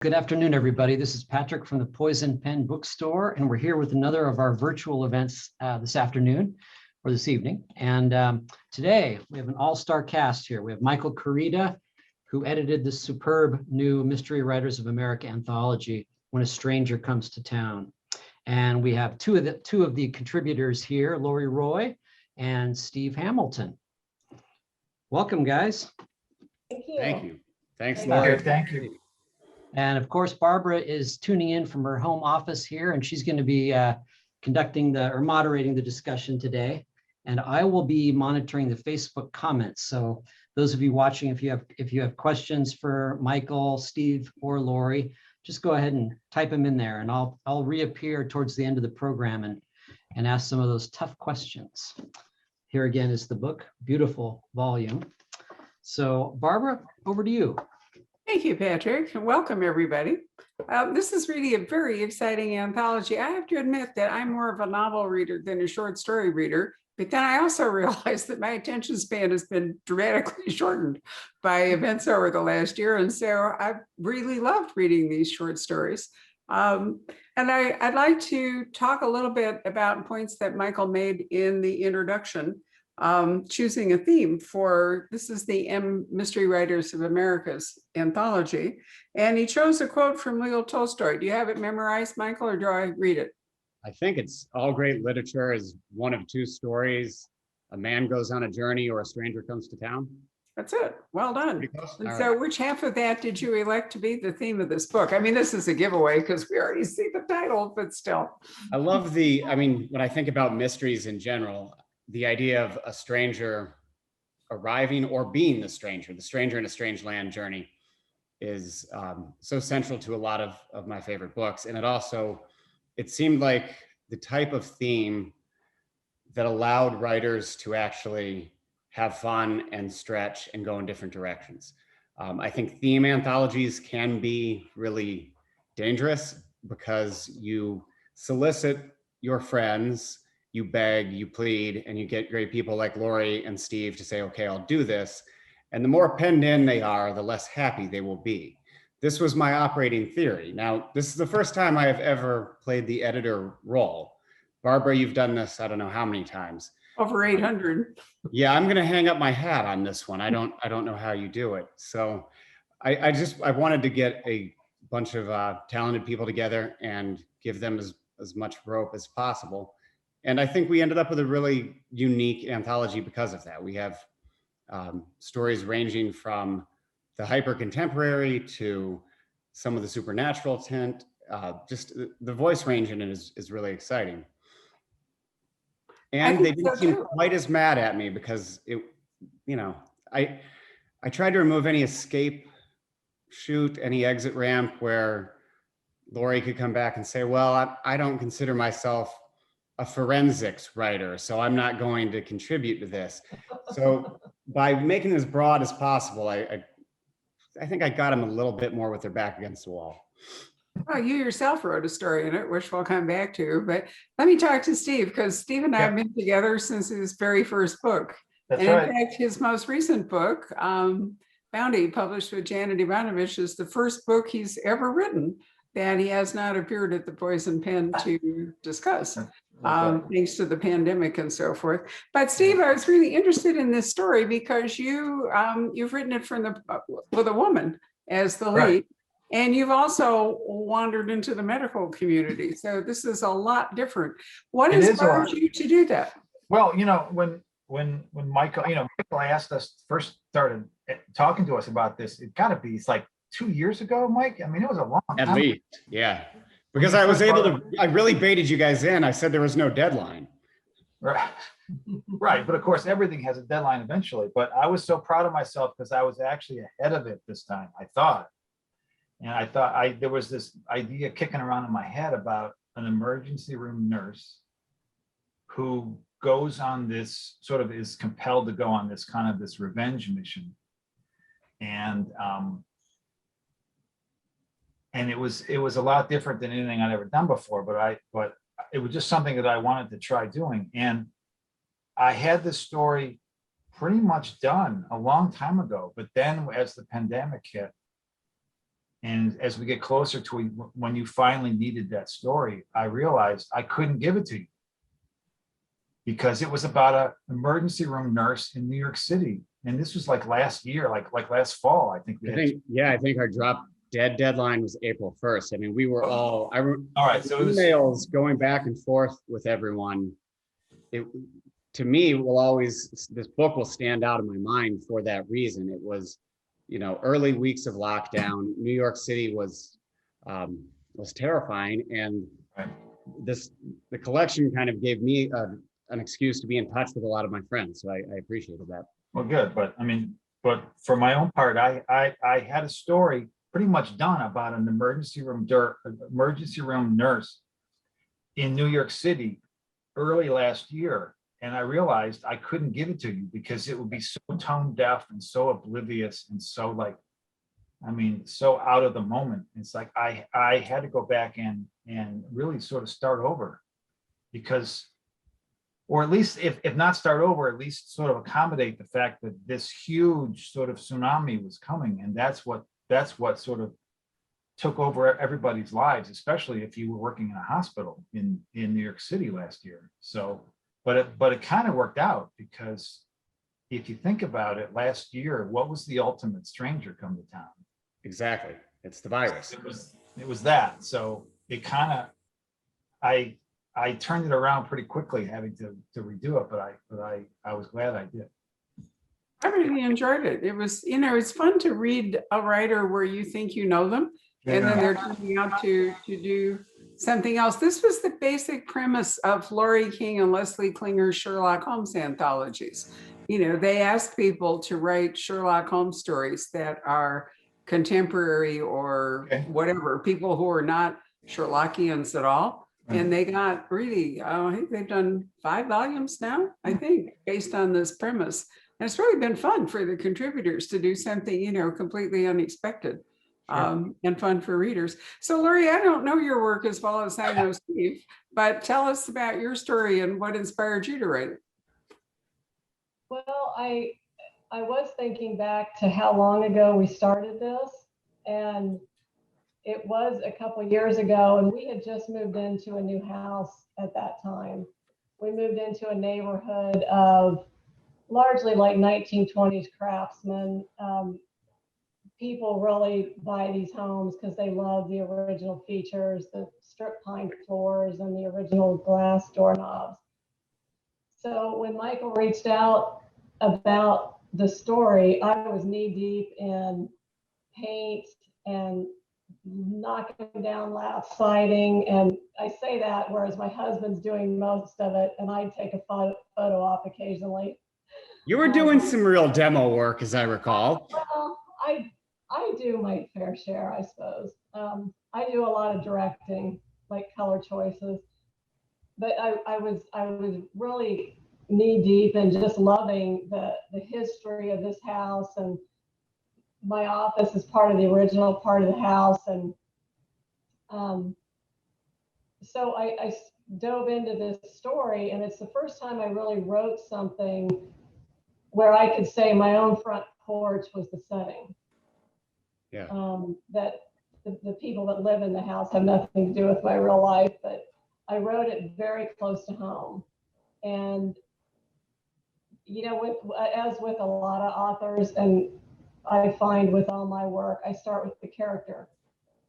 Good afternoon, everybody. This is Patrick from the Poison Pen Bookstore, and we're here with another of our virtual events this afternoon or this evening. And today we have an all-star cast here. We have Michael Koryta, who edited the superb new Mystery Writers of America anthology, When a Stranger Comes to Town. And we have two of the contributors here, Lori Roy and Steve Hamilton. Welcome, guys. Thank you. Thank you. Thanks, Lori. Thank you. And of course, Barbara is tuning in from her home office here, and she's going to be moderating the discussion today. And I will be monitoring the Facebook comments. So those of you watching, if you have questions for Michael, Steve, or Lori, just go ahead and type them in there, and I'll reappear towards the end of the program and ask some of those tough questions. Here again is the book, beautiful volume. So Barbara, over to you. Thank you, Patrick, and welcome everybody. This is really a very exciting anthology. I have to admit that I'm more of a novel reader than a short story reader, but then I also realized that my attention span has been dramatically shortened by events over the last year, and so I've really loved reading these short stories. And I'd like to talk a little bit about points that Michael made in the introduction. Choosing a theme for, this is the Mystery Writers of America's anthology. And he chose a quote from Leo Tolstoy. Do you have it memorized, Michael, or do I read it? I think it's all great literature is one of two stories. A man goes on a journey or a stranger comes to town. That's it. Well done. And All so right. which half of that did you elect to be the theme of this book? I mean, this is a giveaway because we already see the title, but still. I love when I think about mysteries in general, the idea of a stranger arriving or being the stranger in a strange land journey is so central to a lot of my favorite books. And it seemed like the type of theme that allowed writers to actually have fun and stretch and go in different directions. I think theme anthologies can be really dangerous because you solicit your friends, you beg, you plead, and you get great people like Lori and Steve to say, okay, I'll do this. And the more penned in they are, the less happy they will be. This was my operating theory. Now, this is the first time I have ever played the editor role. Barbara, you've done this, I don't know how many times. Over 800. Yeah, I'm gonna hang up my hat on this one. I don't know how you do it. So I wanted to get a bunch of talented people together and give them as much rope as possible. And I think we ended up with a really unique anthology because of that. We have stories ranging from the hyper contemporary to some of the supernatural tint. Just the voice range in it is really exciting. And they didn't seem quite as mad at me because I tried to remove any escape chute, any exit ramp where Lori could come back and say, well, I don't consider myself a forensics writer, so I'm not going to contribute to this. So by making it as broad as possible, I think I got them a little bit more with their back against the wall. Well, you yourself wrote a story in it, which we'll come back to, but let me talk to Steve, because Steve and I have been together since his very first book. That's and right. In fact, his most recent book, Bounty, published with Janet Ivanovich, is the first book he's ever written that he has not appeared at the Poison Pen to discuss. Thanks to the pandemic and so forth. But Steve, I was really interested in this story because you've written it with a woman as the lead, right. And you've also wandered into the medical community. So this is a lot different. What inspired you to do that? Well, when Michael, Michael asked us, first started talking to us about this, it's like 2 years ago, Mike. I mean, it was a long time. At least, yeah. Because I really baited you guys in. I said there was no deadline. Right. Right. But of course, everything has a deadline eventually. But I was so proud of myself because I was actually ahead of it this time, I thought. And I thought there was this idea kicking around in my head about an emergency room nurse who goes on this, sort of is compelled to go on this kind of this revenge mission. And it was a lot different than anything I'd ever done before, but it was just something that I wanted to try doing. And I had this story pretty much done a long time ago, but then as the pandemic hit, And as we get closer to when you finally needed that story, I realized I couldn't give it to you because it was about an emergency room nurse in New York City. And this was like last year, like last fall, I think. I think our drop dead deadline was April 1st. I mean, we were all right. So emails going back and forth with everyone. It, to me, this book will stand out in my mind for that reason. It was, early weeks of lockdown. New York City was terrifying, and right. the collection kind of gave me an excuse to be in touch with a lot of my friends. So I appreciated that. Well, good, but for my own part, I had a story pretty much done about an emergency room nurse in New York City early last year. And I realized I couldn't give it to you because it would be so tone deaf and so oblivious and so so out of the moment. It's like I had to go back and really sort of start over because, or at least if not start over, at least sort of accommodate the fact that this huge sort of tsunami was coming. And that's what sort of took over everybody's lives, especially if you were working in a hospital in New York City last year. So, but it kind of worked out because if you think about it, last year, what was the ultimate stranger come to town? Exactly. It's the virus. It was that. So it kind of, I turned it around pretty quickly having to redo it, but I was glad I did. I really enjoyed it. It was, it's fun to read a writer where you think you know them, and then they're turning out to do something else. This was the basic premise of Laurie King and Leslie Klinger's Sherlock Holmes anthologies. They asked people to write Sherlock Holmes stories that are contemporary or whatever, people who are not Sherlockians at all. And they got really, I think they've done 5 volumes now, I think, based on this premise. And it's really been fun for the contributors to do something, completely unexpected. And fun for readers. So Laurie, I don't know your work as well as I know Steve, but tell us about your story and what inspired you to write it. Well, I was thinking back to how long ago we started this, and it was a couple years ago, and we had just moved into a new house at that time. We moved into a neighborhood of largely like 1920s craftsmen. People really buy these homes because they love the original features, the strip pine floors and the original glass doorknobs. So when Michael reached out about the story, I was knee deep in paint and knocking down lap siding. And I say that, whereas my husband's doing most of it and I take a photo op occasionally. You were doing some real demo work, as I recall. Well, I do my fair share, I suppose. I do a lot of directing, like color choices, but I was really knee deep in just loving the history of this house, and my office is part of the original part of the house, and so I dove into this story, and it's the first time I really wrote something where I could say my own front porch was the setting. Yeah. That the people that live in the house have nothing to do with my real life, but I wrote it very close to home. And, as with a lot of authors, and I find with all my work, I start with the character.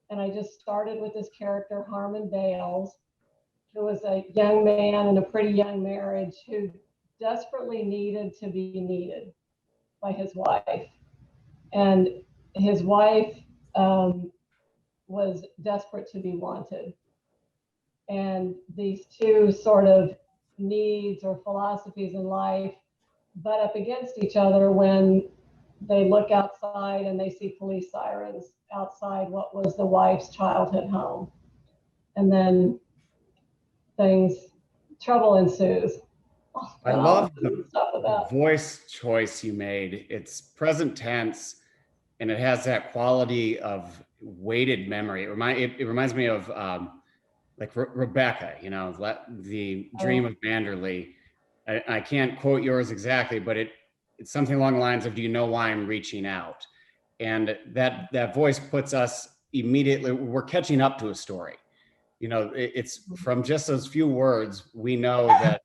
And I just started with this character, Harmon Bales, who was a young man in a pretty young marriage who desperately needed to be needed by his wife. And his wife was desperate to be wanted. And these two sort of needs or philosophies in life butt up against each other when they look outside and they see police sirens outside what was the wife's childhood home. And then trouble ensues. I love the voice choice you made. It's present tense, and it has that quality of weighted memory. It reminds me of like Rebecca, the Dream of Manderley. I can't quote yours exactly, but it's something along the lines of, do you know why I'm reaching out? And that voice puts us immediately, we're catching up to a story. You know, it's from just those few words, we know that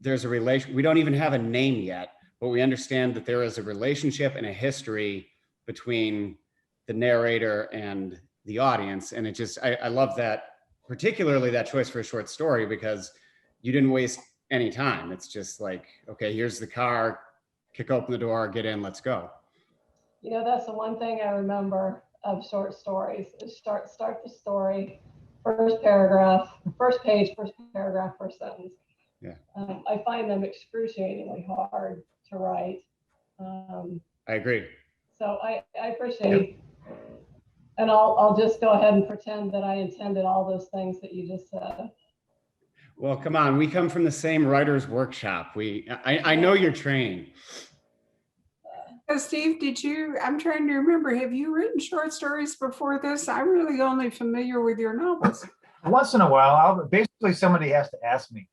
there's a relation. We don't even have a name yet, but we understand that there is a relationship and a history between the narrator and the audience. And it just, I love that, particularly that choice for a short story, because you didn't waste any time. It's just like, okay, here's the car, kick open the door, get in, let's go. You know, that's the one thing I remember of short stories is start the story, first paragraph, first page, first paragraph, first sentence. Yeah. I find them excruciatingly hard to write. I agree. So I appreciate, and I'll just go ahead and pretend that I intended all those things that you just said. Well, come on, we come from the same writer's workshop. I know your training. Steve, I'm trying to remember, have you written short stories before this? I'm really only familiar with your novels. Once in a while, basically somebody has to ask me,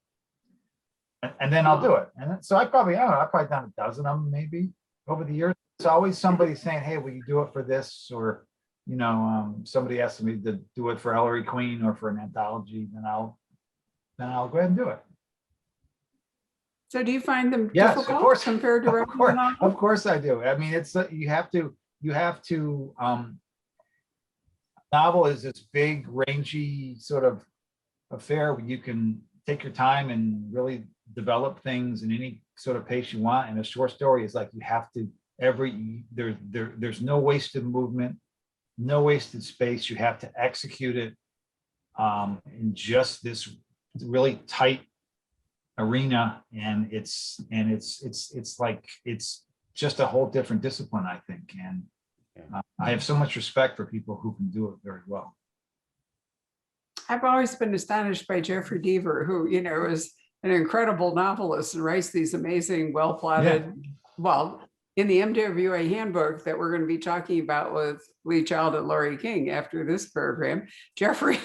and then I'll do it. And so I've probably done a dozen of them maybe over the years. It's always somebody saying, hey, will you do it for this? Or, you know, somebody asks me to do it for Ellery Queen or for an anthology, then I'll go ahead and do it. So do you find them Yes, difficult of course, compared to writing a novel? Of course I do. I mean, it's you have to novel is this big rangy sort of affair where you can take your time and really develop things in any sort of pace you want. And a short story is like you have to there's no wasted movement, no wasted space. You have to execute it in just this really tight arena, and it's like it's just a whole different discipline, I think. And I have so much respect for people who can do it very well. I've always been astonished by Jeffrey Deaver, who, you know, is an incredible novelist and writes these amazing, well-plotted, well, in the MWA handbook that we're going to be talking about with Lee Child and Laurie King after this program, Jeffrey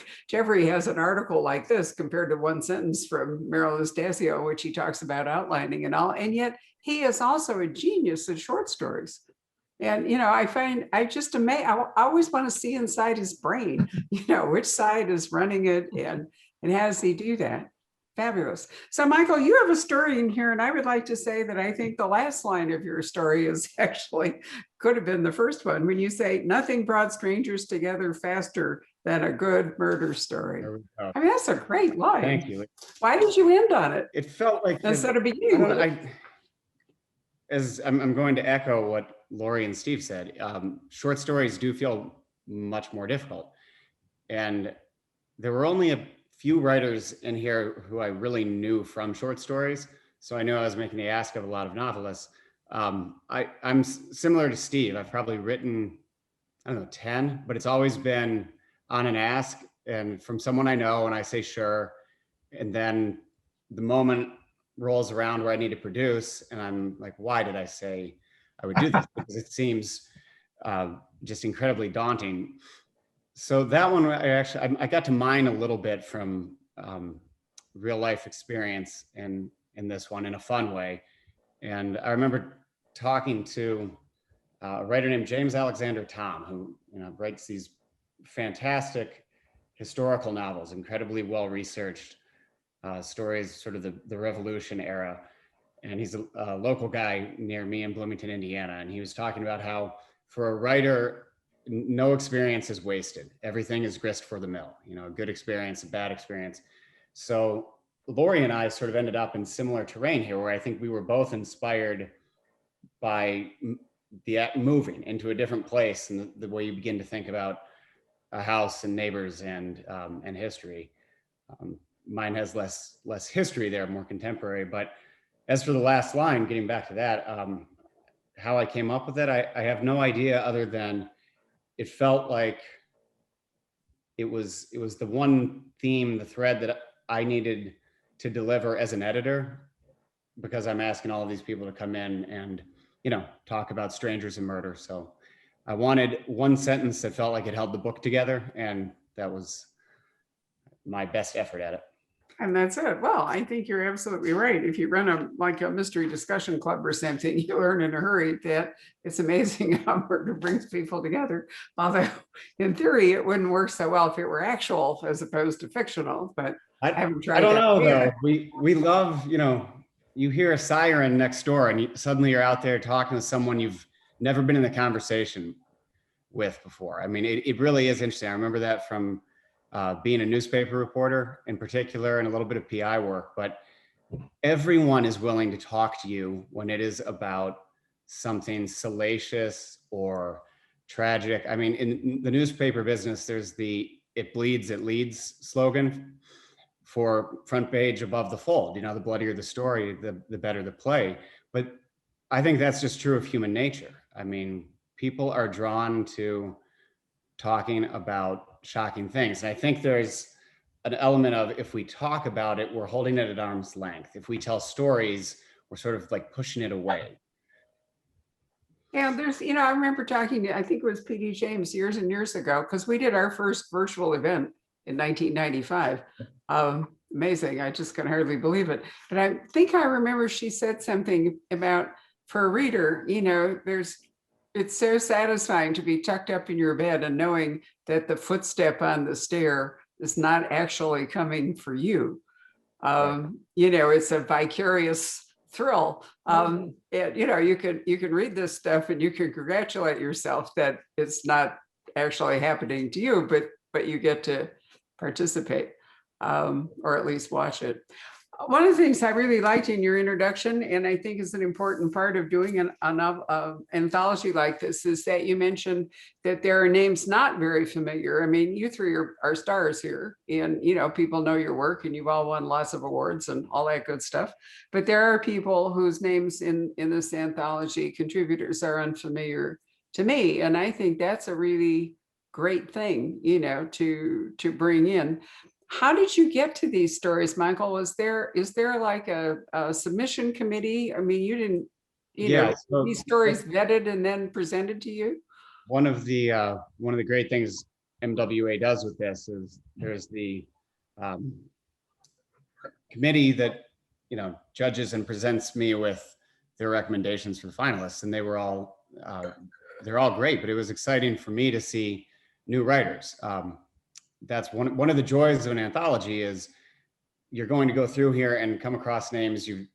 has an article like this compared to one sentence from Meryl Estasio, which he talks about outlining and all. And yet he is also a genius at short stories. And, you know, I just amazed. I always want to see inside his brain, you know, which side is running it and how does he do that? Fabulous. So Michael, you have a story in here, and I would like to say that I think the last line of your story is actually could have been the first one when you say nothing brought strangers together faster than a good murder story. I mean, that's a great line. Thank you. Why did you end on it? It felt like instead of beginning with it? As I'm going to echo what Laurie and Steve said, short stories do feel much more difficult. And there were only a few writers in here who I really knew from short stories. So I knew I was making the ask of a lot of novelists. I'm similar to Steve. I've probably written, I don't know, 10, but it's always been on an ask and from someone I know, and I say sure. And then the moment rolls around where I need to produce, and I'm like, why did I say I would do this? Because it seems just incredibly daunting. So that one, I got to mine a little bit from real life experience in this one in a fun way. And I remember talking to a writer named James Alexander Thom, who writes these fantastic historical novels, incredibly well-researched stories, sort of the Revolution era. And he's a local guy near me in Bloomington, Indiana. And he was talking about how for a writer, no experience is wasted. Everything is grist for the mill, a good experience, a bad experience. So Laurie and I sort of ended up in similar terrain here, where I think we were both inspired by the moving into a different place and the way you begin to think about a house and neighbors and history. Mine has less history there, more contemporary. But as for the last line, getting back to that, how I came up with it, I have no idea other than it felt like it was the one theme, the thread that I needed to deliver as an editor, because I'm asking all of these people to come in and, talk about strangers and murder. So I wanted one sentence that felt like it held the book together, and that was my best effort at it. And that's it. Well, I think you're absolutely right. If you run like a mystery discussion club or something, you learn in a hurry that it's amazing how murder brings people together. Although in theory, it wouldn't work so well if it were actual as opposed to fictional, but I haven't tried I don't that know either. though. We love, you hear a siren next door and suddenly you're out there talking to someone you've never been in the conversation with before. I mean, it really is interesting. I remember that from being a newspaper reporter in particular and a little bit of PI work, but everyone is willing to talk to you when it is about something salacious or tragic. I mean, in the newspaper business, there's the "it bleeds, it leads" slogan for front page above the fold. The bloodier the story, the better the play. But I think that's just true of human nature. I mean, people are drawn to talking about shocking things. And I think there's an element of, if we talk about it, we're holding it at arm's length. If we tell stories, we're sort of like pushing it away. Yeah, there's, I remember talking to, I think it was PD James years and years ago, because we did our first virtual event in 1995. Amazing. I just can hardly believe it. But I think I remember she said something about, for a reader, it's so satisfying to be tucked up in your bed and knowing that the footstep on the stair is not actually coming for you. It's a vicarious thrill. You can read this stuff and you can congratulate yourself that it's not actually happening to you, but you get to participate, or at least watch it. One of the things I really liked in your introduction, and I think is an important part of doing an anthology like this, is that you mentioned that there are names not very familiar. I mean, you three are stars here, and people know your work, and you've all won lots of awards and all that good stuff. But there are people whose names in this anthology, contributors, are unfamiliar to me, and I think that's a really great thing, to bring in. How did you get to these stories, Michael? Is there like a submission committee? I mean, you didn't, So these stories vetted and then presented to you? One of the great things MWA does with this is there's the committee that judges and presents me with their recommendations for the finalists, and they're all great. But it was exciting for me to see new writers. That's one of the joys of an anthology, is you're going to go through here and come across names you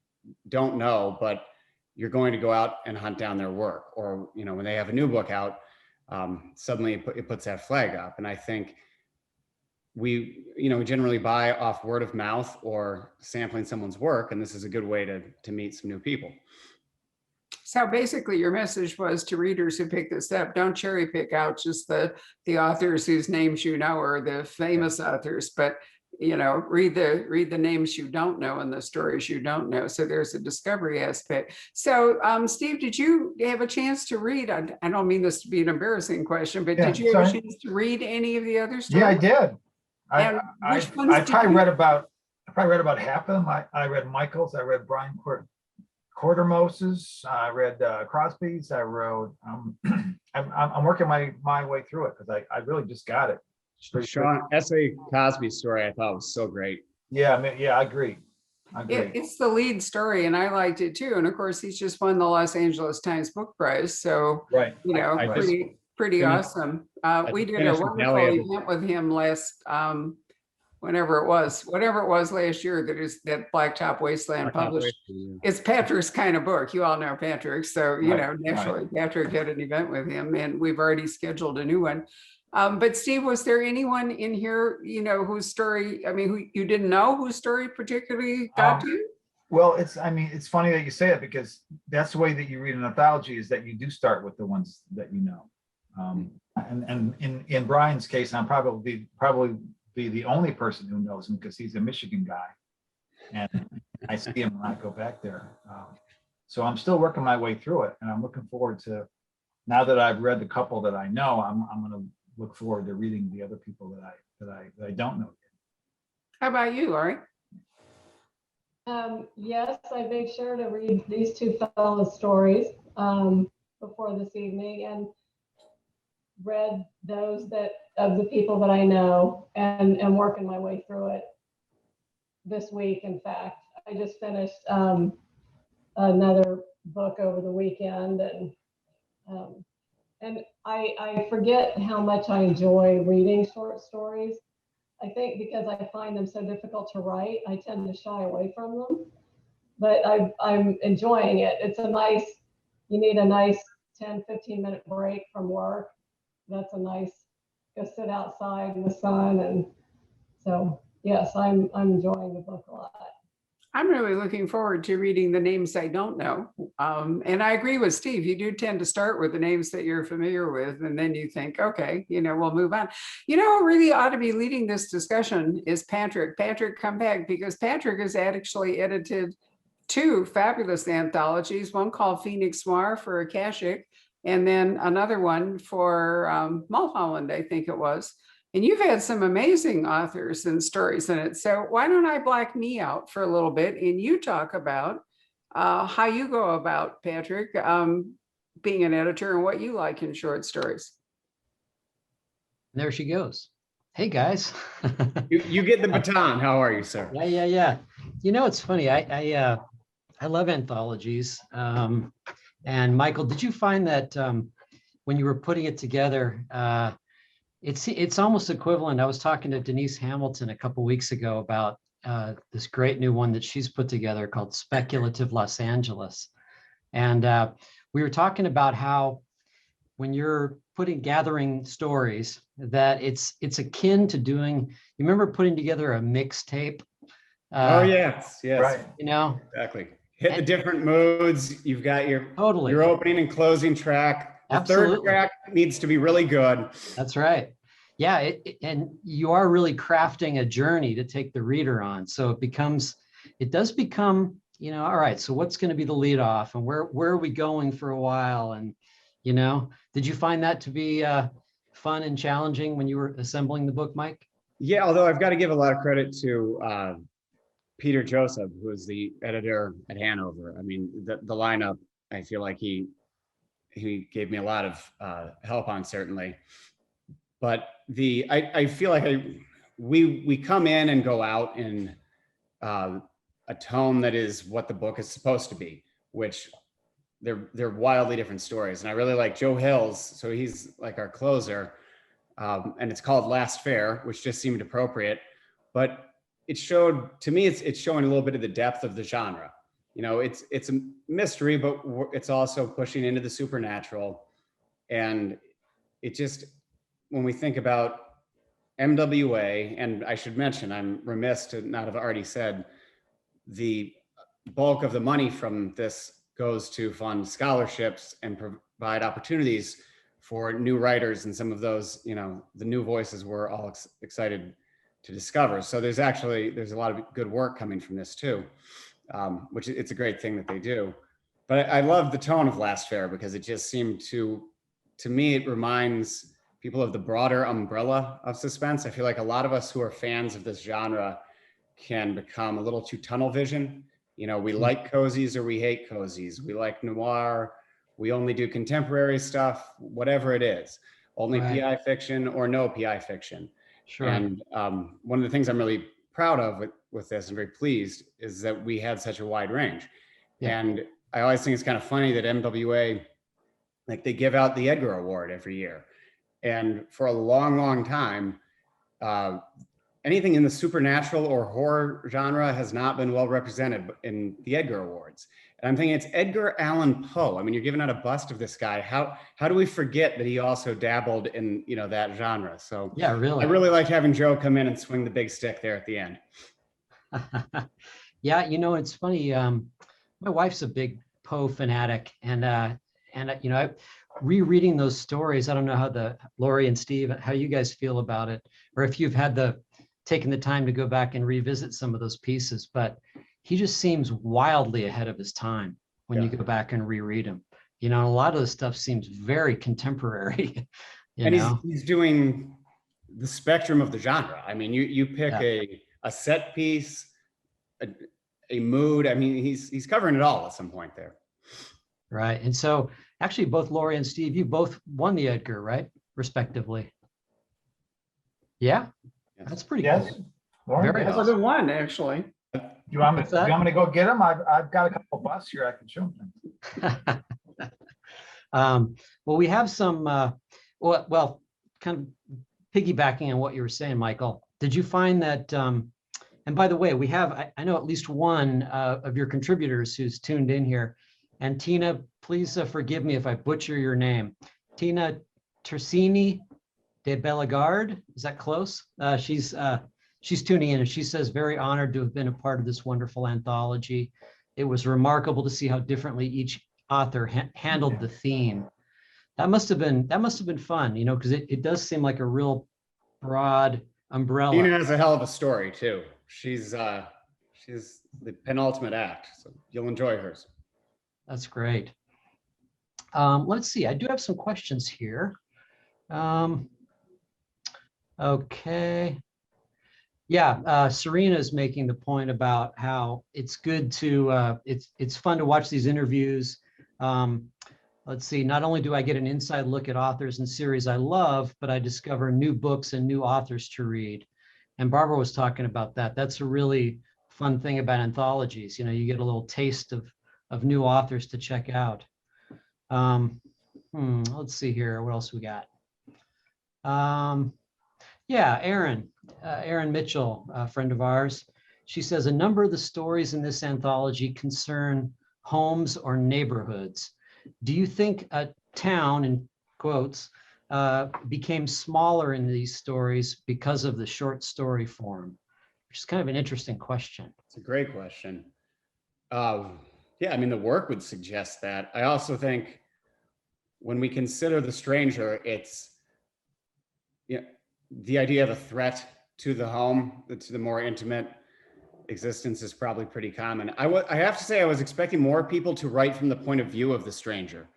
don't know, but you're going to go out and hunt down their work. Or when they have a new book out, suddenly it puts that flag up. And I think we generally buy off word of mouth or sampling someone's work, and this is a good way to meet some new people. So basically your message was to readers who pick this up, don't cherry pick out just the authors whose names or the famous authors, but read the names you don't know and the stories you don't know. So there's a discovery aspect. So Steve, did you have a chance to read? I don't mean this to be an embarrassing question, but did you have a chance to read any of the other stories? Yeah, I did. I probably read about half of them. I read Michael's, I read Brian Quartermose's, I read Crosby's, I wrote, I'm working my way through it because I really just got it. Sean, S.A. Cosby's story I thought was so great. Yeah, I agree. It's the lead story, and I liked it too. And of course, he's just won the Los Angeles Times Book Prize, so right. Pretty awesome. We did a wonderful event with him last, whatever it was last year, that Blacktop Wasteland published. It's Patrick's kind of book. You all know Patrick, so naturally Patrick had an event with him, and we've already scheduled a new one. But Steve, was there anyone in here, whose story, who you didn't know, whose story particularly got to you? Well, it's funny that you say it, because that's the way that you read an anthology, is that you do start with the ones that you know. And in Brian's case, I'm probably be the only person who knows him, because he's a Michigan guy, and I see him when I go back there. So I'm still working my way through it, and I'm looking forward to, now that I've read the couple that I know, I'm going to look forward to reading the other people that I don't know yet. How about you, Laurie? Yes, I made sure to read these two fellows' stories before this evening, and read those of the people that I know, and working my way through it. this week, in fact. I just finished another book over the weekend, and I forget how much I enjoy reading short stories. I think because I find them so difficult to write, I tend to shy away from them. But I'm enjoying it. It's a nice, you need a nice 10, 15-minute break from work. That's a nice, go sit outside in the sun. And so, yes, I'm enjoying the book a lot. I'm really looking forward to reading the names I don't know. And I agree with Steve. You do tend to start with the names that you're familiar with, and then you think, okay, we'll move on. Who really ought to be leading this discussion is Patrick. Patrick, come back, because Patrick has actually edited 2 fabulous anthologies, one called Phoenix Noir for Akashic, and then another one for Mulholland, I think it was. And you've had some amazing authors and stories in it. So why don't I black me out for a little bit and you talk about how you go about, Patrick, being an editor and what you like in short stories. There she goes. Hey, guys. You get the baton. How are you, sir? Yeah. It's funny. I love anthologies. And Michael, did you find that when you were putting it together, it's almost equivalent. I was talking to Denise Hamilton a couple of weeks ago about this great new one that she's put together called Speculative Los Angeles. And we were talking about how when you're gathering stories, that it's akin to doing, you remember putting together a mixtape? Oh, yes. Right. Exactly. Hit the different moods. You've got your opening and closing track. The Absolutely. third track needs to be really good. That's right. Yeah, and you are really crafting a journey to take the reader on. So it does become, all right, so what's going to be the lead off, and where are we going for a while? And, did you find that to be fun and challenging when you were assembling the book, Mike? Yeah, although I've got to give a lot of credit to Peter Joseph, who is the editor at Hanover. I mean, the lineup, I feel like he gave me a lot of help on, certainly. But I feel like we come in and go out in a tone that is what the book is supposed to be, which they're wildly different stories. And I really like Joe Hills, so he's like our closer, and it's called Last Fair, which just seemed appropriate. But it showed, to me, it's showing a little bit of the depth of the genre. It's a mystery, but it's also pushing into the supernatural. And it just, when we think about MWA, and I should mention, I'm remiss to not have already said, the bulk of the money from this goes to fund scholarships and provide opportunities for new writers, and some of those, the new voices we're all excited to discover. So there's a lot of good work coming from this too, which it's a great thing that they do. But I love the tone of Last Fair, because it just seemed to me, it reminds people of the broader umbrella of suspense. I feel like a lot of us who are fans of this genre can become a little too tunnel vision. We like cozies or we hate cozies. We like noir. We only do contemporary stuff, whatever it is, only Right. PI fiction or no PI fiction. Sure. And one of the things I'm really proud of with this and very pleased is that we had such a wide range. Yeah. And I always think it's kind of funny that MWA, like, they give out the Edgar Award every year. And for a long, long time, anything in the supernatural or horror genre has not been well represented in the Edgar Awards. And I'm thinking, it's Edgar Allan Poe. I mean, you're giving out a bust of this guy. How do we forget that he also dabbled in, that genre? So yeah, really. I really like having Joe come in and swing the big stick there at the end. Yeah, it's funny. My wife's a big Poe fanatic, and rereading those stories. I don't know how Lori and Steve, how you guys feel about it, or if you've taken the time to go back and revisit some of those pieces, but he just seems wildly ahead of his time when you go back and reread him. A lot of the stuff seems very contemporary. He's doing the spectrum of the genre. I mean, you pick a set piece, a mood. I mean, he's covering it all at some point there. Right. And so actually both Lori and Steve, you both won the Edgar, right? Respectively. Yeah. Yes. That's pretty cool. Very awesome. One, actually. You want me, What's that? you want me to go get them? I've got a couple busts here. I can show them. Well, we have some, well, kind of piggybacking on what you were saying, Michael. Did you find that, and by the way, we have, I know at least one of your contributors who's tuned in here. And Tina, please forgive me if I butcher your name. Tina Tersini de Bellegarde, is that close? She's tuning in and she says, very honored to have been a part of this wonderful anthology. It was remarkable to see how differently each author handled the theme. That must have been fun, you know, because it does seem like a real broad umbrella. Tina has a hell of a story too. She's the penultimate act, so you'll enjoy hers. That's great. Let's see, I do have some questions here. Okay. Yeah, Serena's making the point about how it's good to, it's fun to watch these interviews. Let's see, not only do I get an inside look at authors and series I love, but I discover new books and new authors to read. And Barbara was talking about that. That's a really fun thing about anthologies. You know, you get a little taste of new authors to check out. Let's see here, what else we got? Yeah, Erin Mitchell, a friend of ours. She says a number of the stories in this anthology concern homes or neighborhoods. Do you think a town, in quotes, became smaller in these stories because of the short story form? Which is kind of an interesting question. It's a great question. Yeah, I mean, the work would suggest that. I also think when we consider the stranger, it's, you know, the idea of a threat to the home, to the more intimate existence is probably pretty common. I have to say, I was expecting more people to write from the point of view of the stranger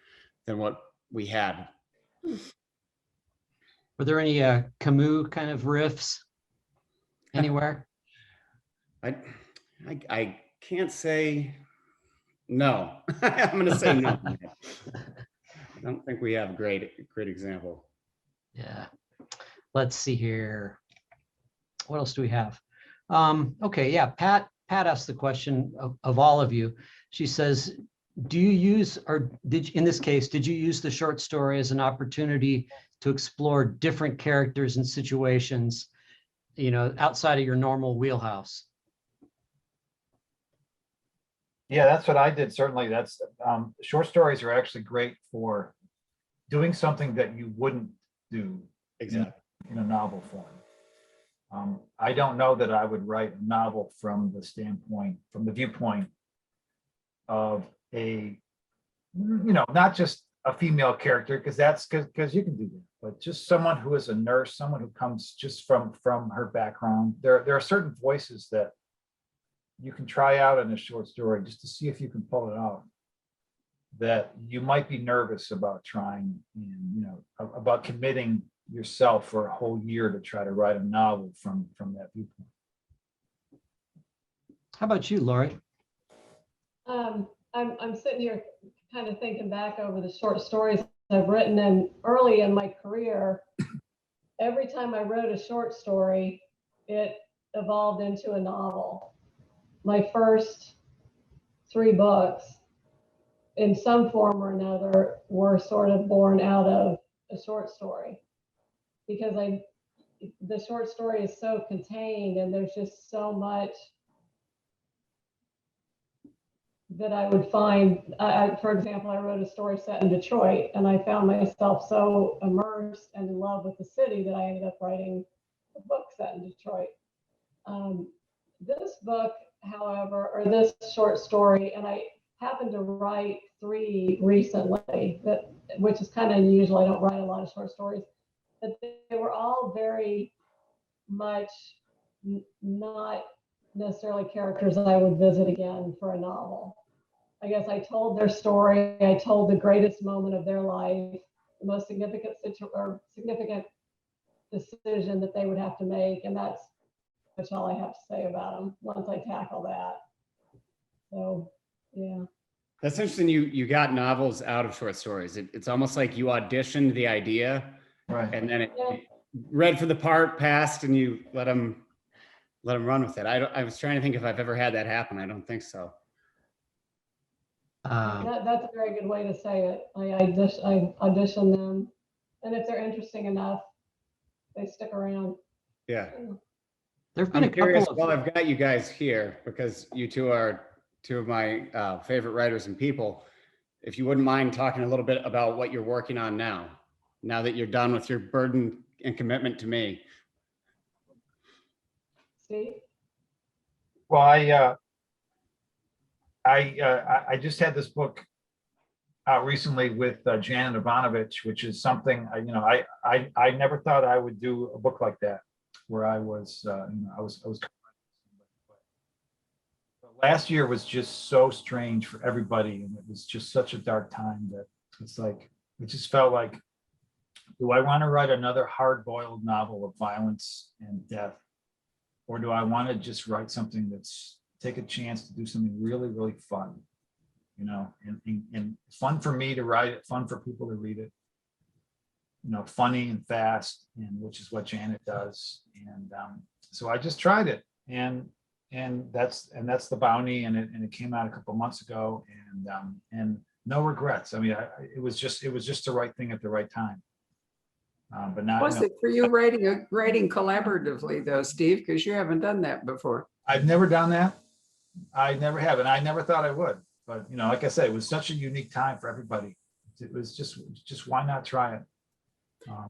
than what we had. Were there any Camus kind of riffs anywhere? I can't say no. I'm going to say no. I don't think we have a great example. Yeah. Let's see here. What else do we have? Okay, yeah, Pat asked the question of all of you. She says, do you use, or in this case, did you use the short story as an opportunity to explore different characters and situations, you know, outside of your normal wheelhouse? Yeah, that's what I did. Certainly, that's short stories are actually great for doing something that you wouldn't do Exactly. in a novel form. I don't know that I would write a novel from the viewpoint of a, you know, not just a female character, because you can do that, but just someone who is a nurse, someone who comes just from her background. There are certain voices that you can try out in a short story just to see if you can pull it off, that you might be nervous about trying, and, you know, about committing yourself for a whole year to try to write a novel from that viewpoint. How about you, Lori? I'm sitting here kind of thinking back over the short stories I've written, and early in my career, every time I wrote a short story, it evolved into a novel. My first 3 books, in some form or another, were sort of born out of a short story, because the short story is so contained, and there's just so much that I would find. For example, I wrote a story set in Detroit, and I found myself so immersed and in love with the city that I ended up writing a book set in Detroit. This book, however, or this short story, and I happened to write 3 recently, which is kind of unusual. I don't write a lot of short stories, but they were all very much not necessarily characters that I would visit again for a novel. I guess I told their story. I told the greatest moment of their life, the most significant decision that they would have to make, and that's all I have to say about them once I tackle that. So, yeah. That's interesting. You got novels out of short stories. It's almost like you auditioned the idea, Right. and then it read for the part, passed, and you let them let him run with it. I was trying to think if I've ever had that happen. I don't think so. That's a very good way to say it. I audition them, and if they're interesting enough, they stick around. Yeah. There've been a I'm curious, couple well, of, I've got you guys here because you two are two of my favorite writers and people. If you wouldn't mind talking a little bit about what you're working on now that you're done with your burden and commitment to me. Steve? Well, I just had this book out recently with Janet Ivanovich, which is something I never thought I would do a book like that, where I was but last year was just so strange for everybody, and it was just such a dark time that it's like it just felt like, do I want to write another hard-boiled novel of violence and death, or do I want to just write something that's take a chance to do something really, really fun, and fun for me to write it, fun for people to read it, funny and fast, and which is what Janet does. And so I just tried it, and that's the Bounty, and it came out a couple of months ago, and no regrets. I mean, it was just the right thing at the right time. But not. Was it for you writing collaboratively though, Steve? Because you haven't done that before. I've never done that. I never have, and I never thought I would. But like I said, it was such a unique time for everybody. It was just why not try it?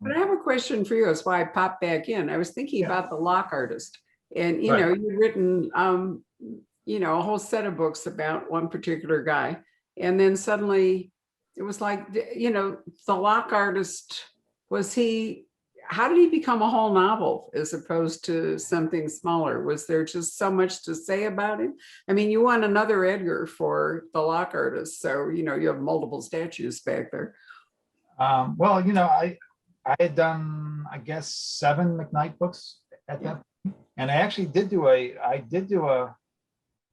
But I have a question for you. That's why I popped back in. I was thinking about The Lock Artist, and Right. you've written a whole set of books about one particular guy, and then suddenly it was like The Lock Artist. How did he become a whole novel as opposed to something smaller? Was there just so much to say about him? I mean, you won another Edgar for The Lock Artist, so you have multiple statues back there. Well, I had done, I guess, 7 McKnight books at that point. And I actually did do a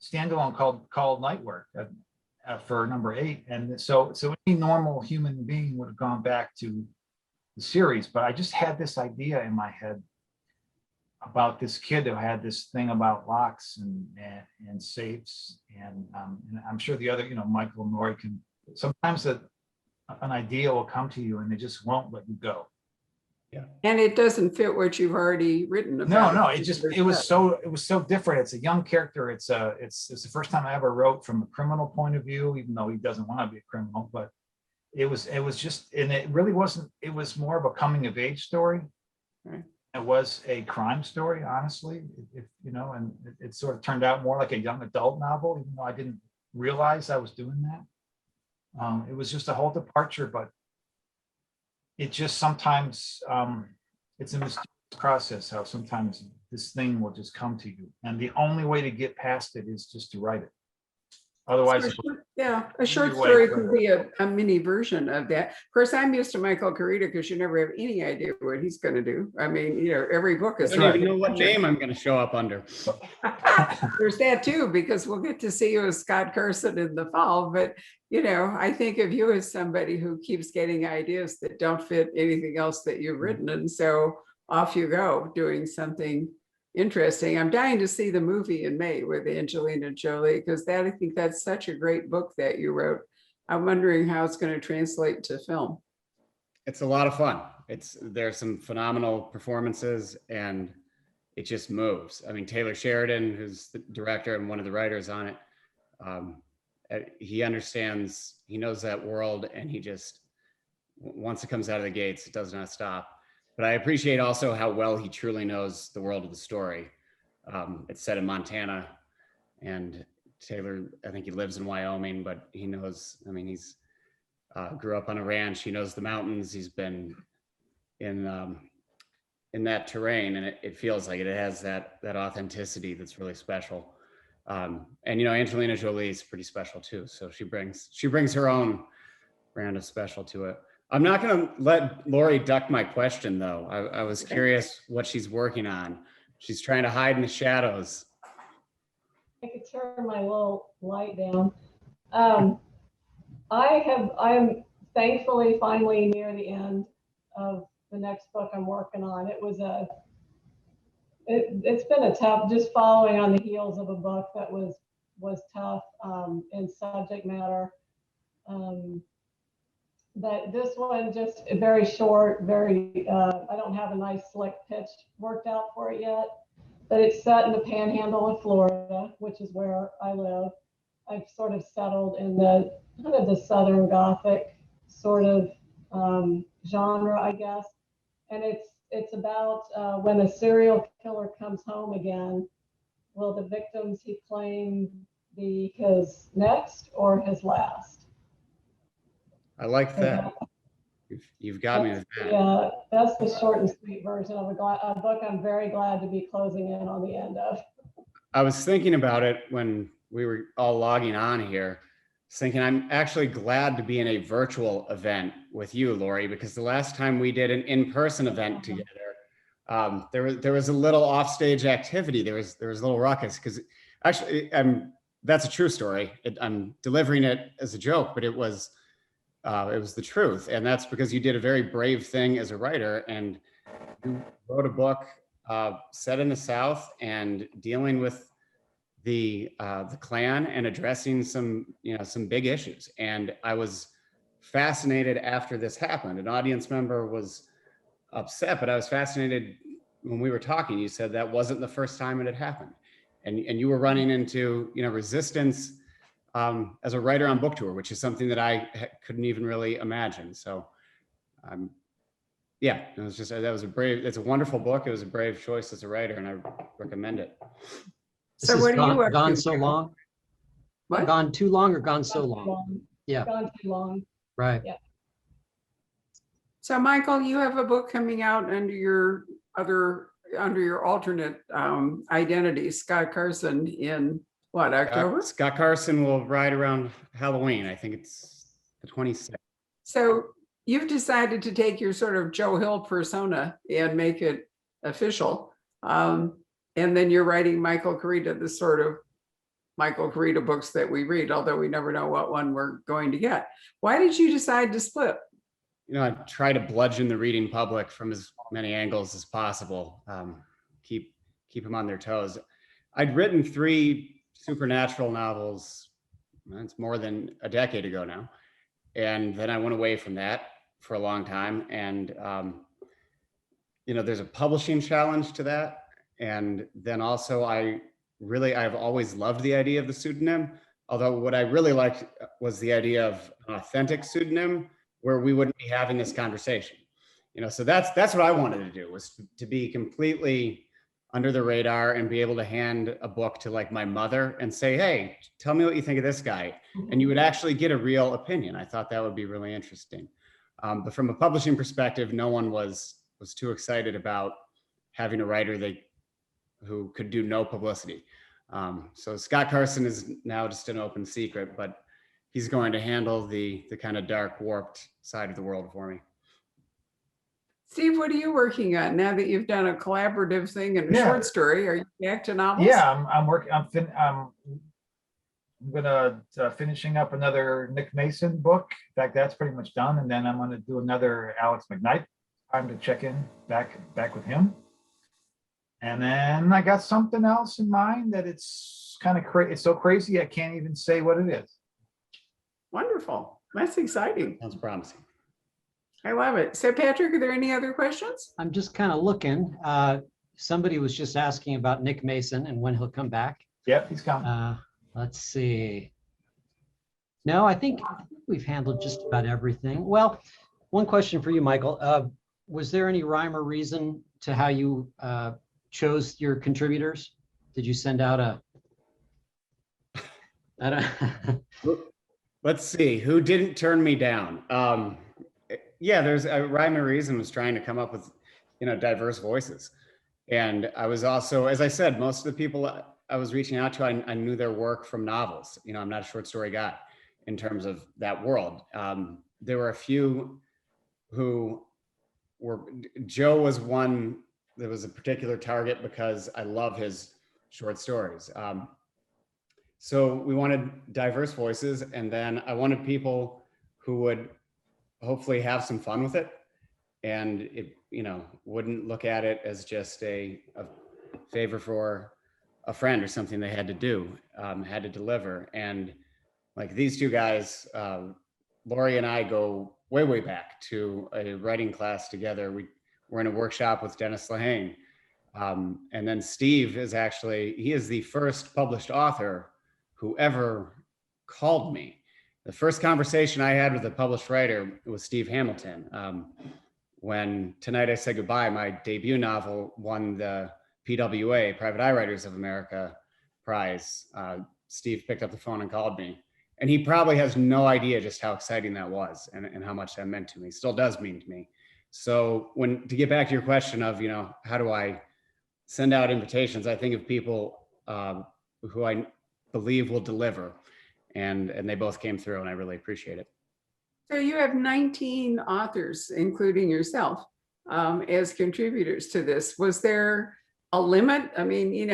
standalone called Night Work for number 8. And so any normal human being would have gone back to the series, but I just had this idea in my head about this kid who had this thing about locks and safes, and I'm sure the other, Michael and Lori can sometimes an idea will come to you and they just won't let you go. Yeah. And it doesn't fit what you've already written about. No, it was so different. It's a young character. It's the first time I ever wrote from a criminal point of view, even though he doesn't want to be a criminal, but it was just, and it really wasn't, it was more of a coming of age story. Right. It was a crime story, honestly, and it sort of turned out more like a young adult novel, even though I didn't realize I was doing that. It was just a whole departure, but it just sometimes, it's a mysterious process, how sometimes this thing will just come to you. And the only way to get past it is just to write it. Otherwise, a short story could be a mini version of that. Of course, I'm used to Michael Koryta because you never have any idea what he's going to do. I mean, every book is. I don't even know what name I'm going to show up under. There's that too, because we'll get to see you as Scott Carson in the fall. But I think of you as somebody who keeps getting ideas that don't fit anything else that you've written, and so off you go doing something interesting. I'm dying to see the movie in May with Angelina Jolie, because I think that's such a great book that you wrote. I'm wondering how it's going to translate to film. It's a lot of fun. There's some phenomenal performances, and it just moves. I mean, Taylor Sheridan, who's the director and one of the writers on it, he understands, he knows that world, and he just, once it comes out of the gates, it does not stop. But I appreciate also how well he truly knows the world of the story. It's set in Montana, and Taylor, I think he lives in Wyoming, but he knows, I mean, he's grew up on a ranch. He knows the mountains. He's been in that terrain, and it feels like it has that authenticity that's really special. And Angelina Jolie is pretty special too. So she brings her own brand of special to it. I'm not going to let Lori duck my question, though. I was curious what she's working on. She's trying to hide in the shadows. I could turn my little light down. I'm thankfully finally near the end of the next book I'm working on. It was it's been a tough, just following on the heels of a book that was tough in subject matter. But this one just very short, very, I don't have a nice slick pitch worked out for it yet, but it's set in the panhandle of Florida, which is where I live. I've sort of settled in the kind of the Southern Gothic sort of genre, I guess. And it's about when a serial killer comes home again, will the victims he claimed be his next or his last? I like that. You've got me with that. Yeah, that's the short and sweet version of a book I'm very glad to be closing in on the end of. I was thinking about it when we were all logging on here, thinking I'm actually glad to be in a virtual event with you, Lori, because the last time we did an in-person event together, there was a little offstage activity. There was a little ruckus because actually, that's a true story. I'm delivering it as a joke, but it was the truth, and that's because you did a very brave thing as a writer, and you wrote a book set in the South and dealing with the Klan and addressing some big issues. And I was fascinated after this happened. An audience member was upset, but I was fascinated when we were talking. You said that wasn't the first time it had happened, and you were running into resistance as a writer on book tour, which is something that I couldn't even really imagine. So, yeah, it was it's a wonderful book. It was a brave choice as a writer, and I recommend it. So what are you up gone to? so long? What? Gone too long or gone so long? Yeah. Gone too long. Right. Yeah. So Michael, you have a book coming out under your alternate identity, Scott Carson, in what, October? Scott Carson will ride around Halloween. I think it's the 26th. So you've decided to take your sort of Joe Hill persona and make it official. And then you're writing Michael Koryta, the sort of Michael Koryta books that we read, although we never know what one we're going to get. Why did you decide to split? I try to bludgeon the reading public from as many angles as possible. Keep them on their toes. I'd written 3 supernatural novels. It's more than a decade ago now. And then I went away from that for a long time. And, there's a publishing challenge to that. And then also I've always loved the idea of the pseudonym. Although what I really liked was the idea of an authentic pseudonym where we wouldn't be having this conversation. So that's what I wanted to do, was to be completely under the radar and be able to hand a book to like my mother and say, hey, tell me what you think of this guy. And you would actually get a real opinion. I thought that would be really interesting. But from a publishing perspective, no one was too excited about having a writer who could do no publicity. So Scott Carson is now just an open secret, but he's going to handle the kind of dark, warped side of the world for me. Steve, what are you working on now that you've done a collaborative thing and a short story? Are you back to novels? Yeah, I'm working. I'm gonna finishing up another Nick Mason book. In fact, that's pretty much done, and then I'm gonna do another Alex McKnight. Time to check in back with him. And then I got something else in mind that it's kind of crazy. It's so crazy I can't even say what it is. Wonderful. That's exciting. Sounds promising. I love it. So Patrick, are there any other questions? I'm just kind of looking. Somebody was just asking about Nick Mason and when he'll come back. Yep, he's coming. Let's see. No, I think we've handled just about everything. Well, one question for you, Michael. Was there any rhyme or reason to how you chose your contributors? Did you send out I don't Let's see, who didn't turn me down? Yeah, there's a rhyme and reason was trying to come up with, diverse voices. And I was also, as I said, most of the people I was reaching out to, I knew their work from novels. I'm not a short story guy in terms of that world. There were a few who Joe was one that was a particular target because I love his short stories. So we wanted diverse voices, and then I wanted people who would hopefully have some fun with it, and it wouldn't look at it as just a favor for a friend or something they had to do, had to deliver. And like these two guys, Lori and I go way, way back to a writing class together. We were in a workshop with Dennis Lehane. And then Steve is he is the first published author who ever called me. The first conversation I had with a published writer was Steve Hamilton. When Tonight I Said Goodbye, my debut novel, won the PWA, Private Eye Writers of America prize, Steve picked up the phone and called me. And he probably has no idea just how exciting that was and how much that meant to me, still does mean to me. So to get back to your question of, how do I send out invitations, I think of people who I believe will deliver, and they both came through, and I really appreciate it. So you have 19 authors, including yourself, as contributors to this. Was there a limit? I mean, in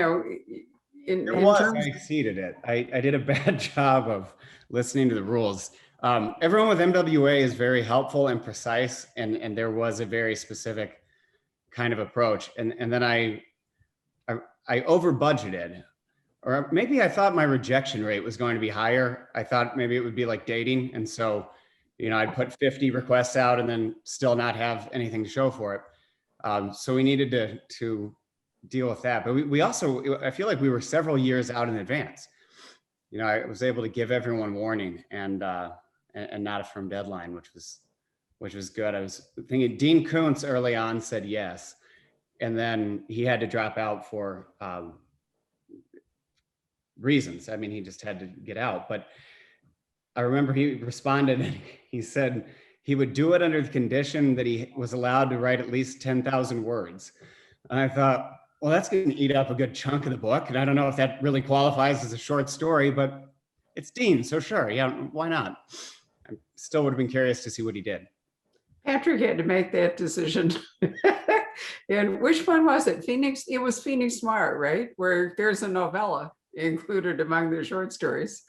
terms I exceeded it. I did a bad job of listening to the rules. Everyone with MWA is very helpful and precise, and there was a very specific kind of approach. And then I over budgeted, or maybe I thought my rejection rate was going to be higher. I thought maybe it would be like dating. And so, I'd put 50 requests out and then still not have anything to show for it. So we needed to deal with that. But we also, I feel like we were several years out in advance. I was able to give everyone warning and not a firm deadline, which was good. I was thinking Dean Koontz early on said yes, and then he had to drop out for reasons. I mean, he just had to get out. But I remember he responded and he said he would do it under the condition that he was allowed to write at least 10,000 words. And I thought, well, that's going to eat up a good chunk of the book. And I don't know if that really qualifies as a short story, but it's Dean, so sure, yeah, why not? I still would have been curious to see what he did. Patrick had to make that decision. And which one was it? Phoenix? It was Phoenix Noir, right? Where there's a novella included among the short stories.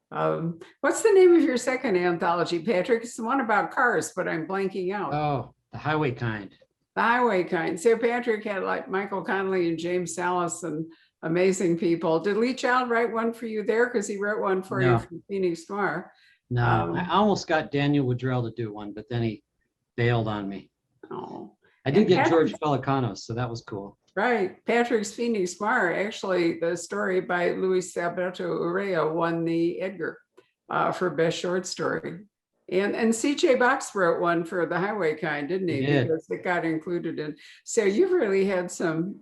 What's the name of your second anthology, Patrick? It's the one about cars, but I'm blanking out. Oh, The Highway Kind. The Highway Kind. So Patrick had like Michael Connelly and James Salas and amazing people. Did Lee Child write one for you there? Because he wrote one for you from Phoenix Noir. No, I almost got Daniel Woodrell to do one, but then he bailed on me. Oh, I did get George Pelicanos, so that was cool. Right. Patrick's Phoenix Noir, actually, the story by Luis Alberto Urrea won the Edgar for Best Short Story. And C.J. Box wrote one for The Highway Kind, didn't he? Because it got included in. So you've really had some,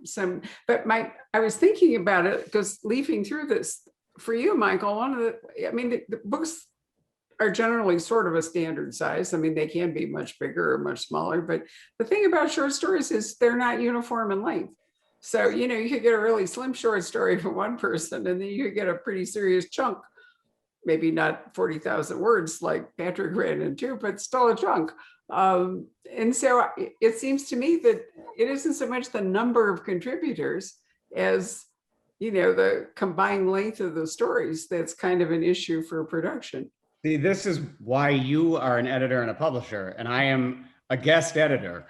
but I was thinking about it because leafing through this for you, Michael, the books are generally sort of a standard size. I mean, they can be much bigger or much smaller, but the thing about short stories is they're not uniform in length. So, you could get a really slim short story from one person, and then you could get a pretty serious chunk, maybe not 40,000 words like Patrick ran into, but still a chunk. And so it seems to me that it isn't so much the number of contributors as, the combined length of the stories that's kind of an issue for production. See, this is why you are an editor and a publisher, and I am a guest editor.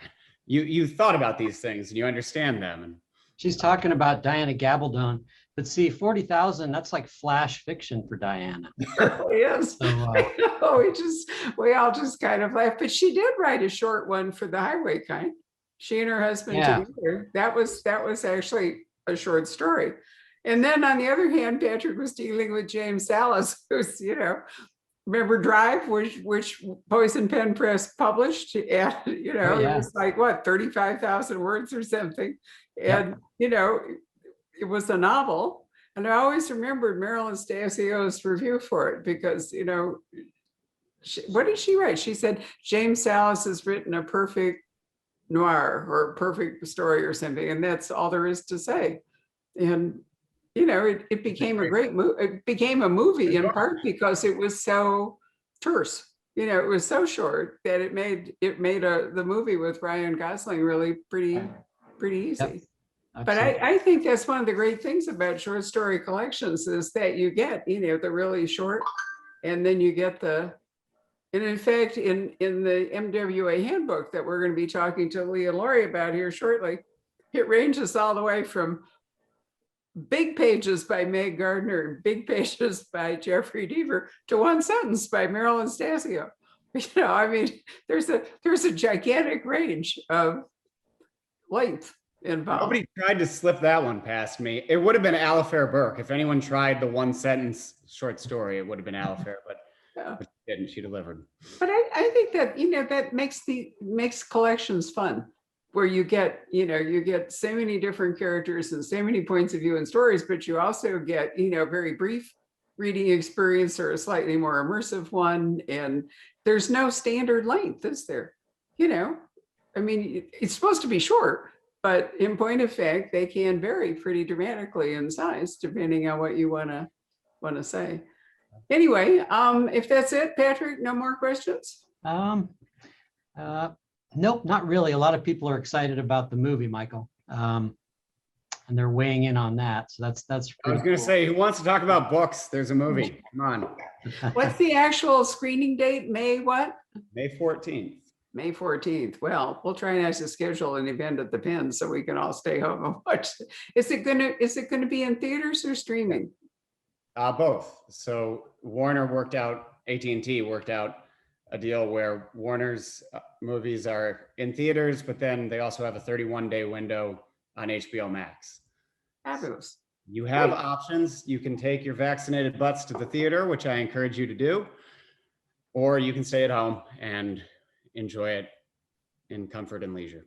You thought about these things and you understand them. And she's talking about Diana Gabaldon, but see, 40,000, that's like flash fiction for Diana. Yes. So, we all just kind of laugh, but she did write a short one for The Highway Kind. She and her husband together. That was actually a short story. And then on the other hand, Patrick was dealing with James Salas, who's, remember Drive, which Poison Pen Press published, and it was like 35,000 words or something, and it was a novel. And I always remembered Marilyn Stasio's review for it because what did she write? She said James Salas has written a perfect noir or a perfect story or something, and that's all there is to say. And it became a great movie. It became a movie in part because it was so terse. It was so short that it made the movie with Ryan Gosling really pretty easy. Yep. But I think that's one of the great things about short story collections is that you get the really short, and then you get and in fact in the MWA handbook that we're going to be talking to Leah Laurie about here shortly, it ranges all the way from big pages by Meg Gardner and big pages by Jeffrey Deaver to one sentence by Marilyn Stasio. I mean, there's a gigantic range of length involved. Nobody tried to slip that one past me. It would have been Alifair Burke. If anyone tried the one sentence short story, it would have been Alifair, but she didn't. She delivered. But I think that, that makes collections fun, where you get so many different characters and so many points of view and stories, but you also get, very brief reading experience or a slightly more immersive one. And there's no standard length, is there? I mean, it's supposed to be short, but in point of fact, they can vary pretty dramatically in size, depending on what you want to say. Anyway, if that's it, Patrick, no more questions? Nope, not really. A lot of people are excited about the movie, Michael. And they're weighing in on that. So that's I was going to say, who wants to talk about books? There's a movie. Come on. What's the actual screening date? May what? May 14th. May 14th. Well, we'll try not to schedule an event at the Pen so we can all stay home and watch. Is it gonna be in theaters or streaming? Both. So AT&T worked out a deal where Warner's movies are in theaters, but then they also have a 31-day window on HBO Max. Fabulous. You have options. You can take your vaccinated butts to the theater, which I encourage you to do, or you can stay at home and enjoy it in comfort and leisure.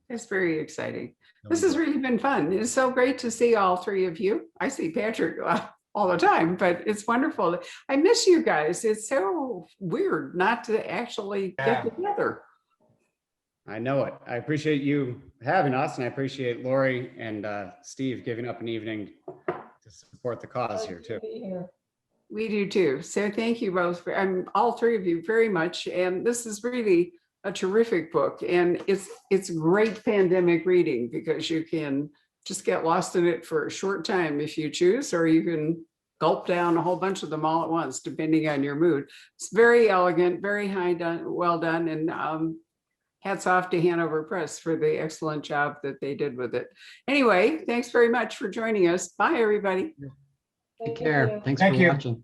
It's very exciting. This has really been fun. It's so great to see all three of you. I see Patrick all the time, but it's wonderful. I miss you guys. It's so weird not to actually get together. I know it. I appreciate you having us, and I appreciate Lori and Steve giving up an evening to support the cause here too. We do too. So thank you both, all three of you very much. And this is really a terrific book, and it's great pandemic reading because you can just get lost in it for a short time if you choose, or you can gulp down a whole bunch of them all at once, depending on your mood. It's very elegant, very well done, and hats off to Hanover Press for the excellent job that they did with it. Anyway, thanks very much for joining us. Bye, everybody. Take care. Thanks Thank for you. watching.